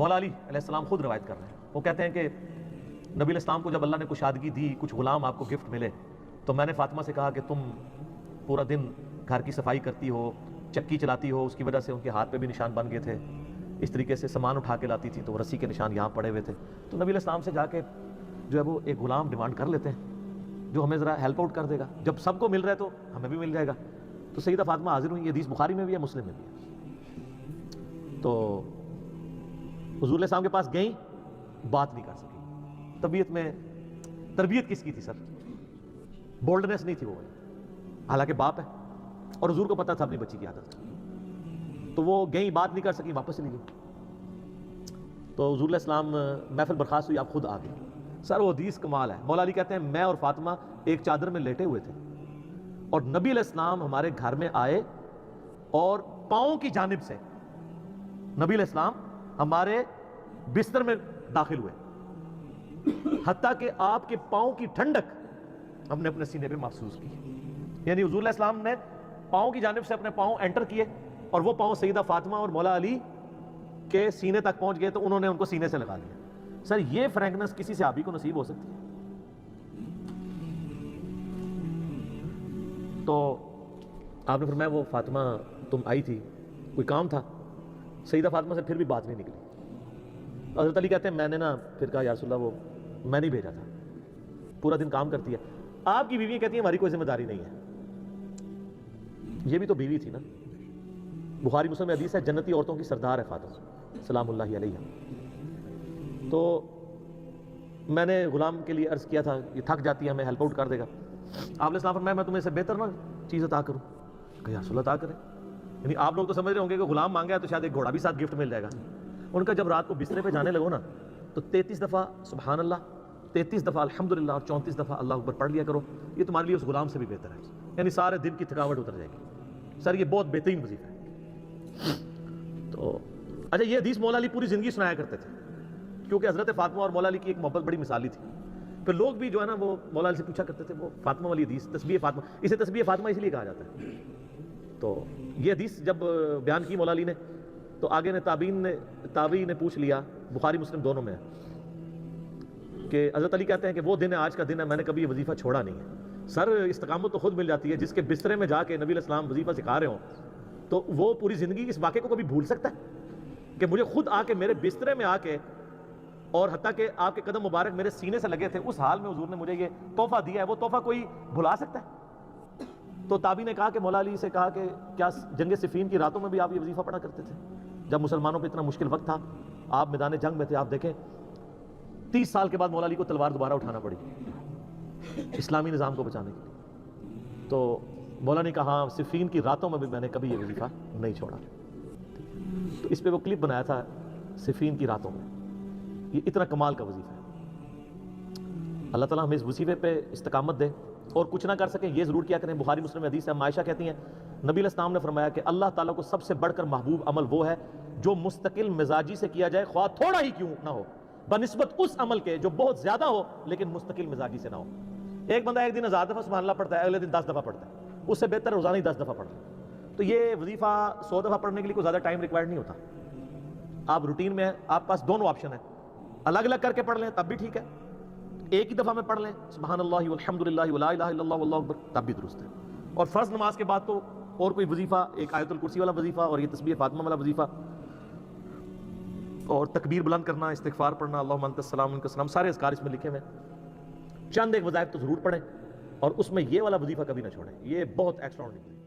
مولا علی علیہ السلام خود روایت کر رہے ہیں، وہ کہتے ہیں کہ نبی علیہ السلام کو جب اللہ نے کشادگی دی، کچھ غلام آپ کو گفٹ ملے، تو میں نے فاطمہ سے کہا کہ تم پورا دن گھر کی صفائی کرتی ہو، چکی چلاتی ہو، اس کی وجہ سے ان کے ہاتھ پہ بھی نشان بن گئے تھے، اس طریقے سے سامان اٹھا کے لاتی تھی تو وہ رسی کے نشان یہاں پڑے ہوئے تھے. تو نبی علیہ السلام سے جا کے جو ہے وہ ایک غلام ڈیمانڈ کر لیتے ہیں جو ہمیں ذرا ہیلپ آؤٹ کر دے گا، جب سب کو مل رہا ہے تو ہمیں بھی مل جائے گا. تو سیدہ فاطمہ حاضر ہوئی. یہ حدیث بخاری میں بھی ہے، مسلم میں بھی ہے. تو حضور علیہ السلام کے پاس گئیں، بات نہیں کر سکی. طبیعت میں تربیت کس کی تھی سر؟ بولڈنس نہیں تھی وہ، حالانکہ باپ ہے اور حضور کو پتا تھا اپنی بچی کی عادت. تو وہ گئیں، بات نہیں کر سکی، واپس چلی گئی. تو حضور علیہ السلام محفل برخاست ہوئی، آپ خود آ گئے. سر وہ حدیث کمال ہے. مولا علی کہتے ہیں میں اور فاطمہ ایک چادر میں لیٹے ہوئے تھے اور نبی علیہ السلام ہمارے گھر میں آئے اور پاؤں کی جانب سے نبی علیہ السلام ہمارے بستر میں داخل ہوئے، حتیٰ کہ آپ کے پاؤں کی ٹھنڈک ہم نے اپنے سینے پہ محسوس کی. یعنی حضور علیہ السلام نے پاؤں کی جانب سے اپنے پاؤں انٹر کیے اور وہ پاؤں سیدہ فاطمہ اور مولا علی کے سینے تک پہنچ گئے تو انہوں نے ان کو سینے سے لگا لیا. سر یہ فرینکنس کسی صحابی کو نصیب ہو سکتی ہے؟ تو آپ نے فرمایا وہ فاطمہ تم آئی تھی، کوئی کام تھا؟ سیدہ فاطمہ سے پھر بھی بات نہیں نکلی. حضرت علی کہتے ہیں میں نے نا پھر کہا یا رسول اللہ وہ میں نہیں بھیجا تھا، پورا دن کام کرتی ہے. آپ کی بیوی کہتی ہیں ہماری کوئی ذمہ داری نہیں ہے. یہ بھی تو بیوی تھی نا. بخاری مسلم میں حدیث ہے جنتی عورتوں کی سردار ہے فاطمہ سلام اللہ علیہ. تو میں نے غلام کے لیے عرض کیا تھا یہ تھک جاتی ہے ہمیں ہیلپ آؤٹ کر دے گا. آپ نے اسلام فرمایا میں تمہیں سے بہتر نہ چیز عطا کروں؟ کہ یا رسول اللہ عطا کرے. یعنی آپ لوگ تو سمجھ رہے ہوں گے کہ غلام مانگا ہے تو شاید ایک گھوڑا بھی ساتھ گفٹ مل جائے گا. ان کا جب رات کو بسترے پہ جانے لگو نا تو 33 دفعہ سبحان اللہ، 33 دفعہ الحمدللہ اور 34 دفعہ اللہ اکبر پڑھ لیا کرو. یہ تمہارے لیے اس غلام سے بھی بہتر ہے. یعنی سارے دن کی تھکاوٹ اتر جائے گی. سر یہ بہت بہترین وظیفہ ہے. تو اچھا یہ حدیث مولا علی پوری زندگی سنایا کرتے تھے کیونکہ حضرت فاطمہ اور مولا علی کی ایک محبت بڑی مثالی تھی. پھر لوگ بھی جو ہے نا وہ مولا علی سے پوچھا کرتے تھے وہ فاطمہ والی حدیث تسبیح فاطمہ، اسے تسبیح فاطمہ اس لیے کہا جاتا ہے. تو یہ حدیث جب بیان کی مولا علی نے تو آگے نے تابعین نے پوچھ لیا، بخاری مسلم دونوں میں ہے کہ حضرت علی کہتے ہیں کہ وہ دن ہے آج کا دن ہے، میں نے کبھی یہ وظیفہ چھوڑا نہیں ہے. سر استقامت تو خود مل جاتی ہے. جس کے بسترے میں جا کے نبی علیہ السلام وظیفہ سکھا رہے ہوں تو وہ پوری زندگی اس واقعے کو کبھی بھول سکتا ہے کہ مجھے خود آ کے میرے بسترے میں آ کے اور حتیٰ کہ آپ کے قدم مبارک میرے سینے سے لگے تھے، اس حال میں حضور نے مجھے یہ تحفہ دیا ہے، وہ تحفہ کوئی بھلا سکتا ہے؟ تو تابعی نے کہا کہ مولا علی سے کہا کہ کیا جنگ صفین کی راتوں میں بھی آپ یہ وظیفہ پڑھا کرتے تھے جب مسلمانوں پہ اتنا مشکل وقت تھا، آپ میدان جنگ میں تھے؟ آپ دیکھیں 30 سال کے بعد مولا علی کو تلوار دوبارہ اٹھانا پڑی اسلامی نظام کو بچانے کے لیے. تو مولا نے کہا صفین کی راتوں میں بھی میں نے کبھی یہ وظیفہ نہیں چھوڑا. تو اس پہ وہ کلپ بنایا تھا صفین کی راتوں میں. یہ اتنا کمال کا وظیفہ ہے. اللہ تعالیٰ ہمیں اس وظیفے پہ استقامت دے اور کچھ نہ کر سکیں یہ ضرور کیا کریں. بخاری مسلم حدیث ہے، عائشہ کہتی ہیں نبی علیہ السلام نے فرمایا کہ اللہ تعالیٰ کو سب سے بڑھ کر محبوب عمل وہ ہے جو مستقل مزاجی سے کیا جائے، خواہ تھوڑا ہی کیوں نہ ہو، بنسبت اس عمل کے جو بہت زیادہ ہو لیکن مستقل مزاجی سے نہ ہو. ایک بندہ ایک دن 1000 دفعہ سبحان اللہ پڑھتا ہے، اگلے دن 10 دفعہ پڑھتا ہے، اس سے بہتر روزانہ ہی 10 دفعہ پڑھ لیں. تو یہ وظیفہ 100 دفعہ پڑھنے کے لیے کوئی زیادہ ٹائم ریکوائرڈ نہیں ہوتا. آپ روٹین میں ہیں، آپ پاس دونوں آپشن ہیں، الگ الگ کر کے پڑھ لیں تب بھی ٹھیک ہے، ایک ہی دفعہ میں پڑھ لیں سبحان اللہ والحمدللہ ولا الہ الا اللہ واللہ اکبر تب بھی درست ہے. اور فرض نماز کے بعد تو اور کوئی وظیفہ، ایک آیت الکرسی والا وظیفہ اور یہ تسبیح فاطمہ والا وظیفہ اور تکبیر بلند کرنا، استغفار پڑھنا، اللہم انت السلام منک السلام، سارے اذکار اس میں لکھے ہوئے ہیں. چند ایک وظائف تو ضرور پڑھیں اور اس میں یہ والا وظیفہ کبھی نہ چھوڑیں. یہ بہت ایکسٹراآرڈنری